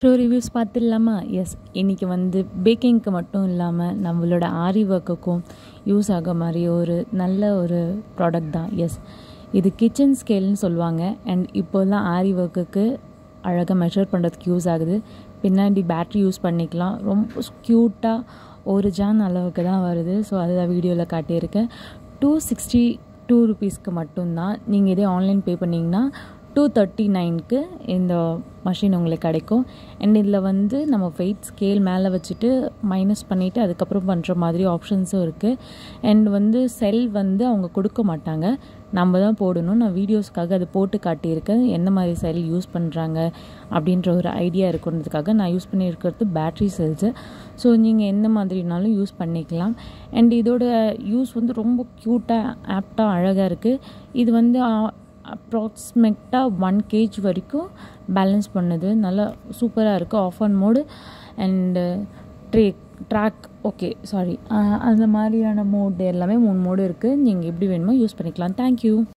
Show reviews பார்த்துடலாமா? S, இன்றைக்கி வந்து பேக்கிங்க்கு மட்டும் இல்லாமல் நம்மளோட ஆரி ஒர்க்குக்கும் யூஸ் ஆக மாதிரி ஒரு நல்ல ஒரு ப்ராடக்ட் தான். எஸ், இது கிச்சன் ஸ்கேல்னு சொல்லுவாங்க. அண்ட் இப்போல்லாம் ஆரி ஒர்க்குக்கு அழகாக மெஷர் பண்ணுறதுக்கு யூஸ் ஆகுது. பின்னாடி பேட்ரி யூஸ் பண்ணிக்கலாம். ரொம்ப க்யூட்டாக ஒரு ஜான் அளவுக்கு தான் வருது. ஸோ அதுதான் வீடியோவில் காட்டியிருக்கேன். 262 rupeesக்கு மட்டும்தான். நீங்கள் இதே ஆன்லைன் பே பண்ணிங்கன்னா 239க்கு இந்த மஷின் உங்களுக்கு கிடைக்கும். அண்ட் இதில் வந்து நம்ம வெயிட் ஸ்கேல் மேலே வச்சுட்டு மைனஸ் பண்ணிவிட்டு அதுக்கப்புறம் பண்ணுற மாதிரி ஆப்ஷன்ஸும் இருக்குது. அண்ட் வந்து செல் வந்து அவங்க கொடுக்க மாட்டாங்க, நம்ம தான் போடணும். நான் வீடியோஸ்க்காக அது போட்டு காட்டியிருக்கேன், எந்த மாதிரி செல் யூஸ் பண்ணுறாங்க அப்படின்ற ஒரு ஐடியா இருக்குன்றதுக்காக. நான் யூஸ் பண்ணியிருக்கிறது பேட்ரி செல்ஸு. ஸோ நீங்கள் எந்த மாதிரினாலும் யூஸ் பண்ணிக்கலாம். அண்ட் இதோட யூஸ் வந்து ரொம்ப க்யூட்டாக ஆப்டாக அழகாக இருக்குது. இது வந்து அப்ராக்சிமேட்டாக 1 kg வரைக்கும் பேலன்ஸ் பண்ணுது. நல்லா சூப்பராக இருக்குது. Off on mode and track அந்த மாதிரியான மோடு எல்லாமே 3 மோடு இருக்குது. நீங்கள் எப்படி வேணுமோ யூஸ் பண்ணிக்கலாம். தேங்க்யூ.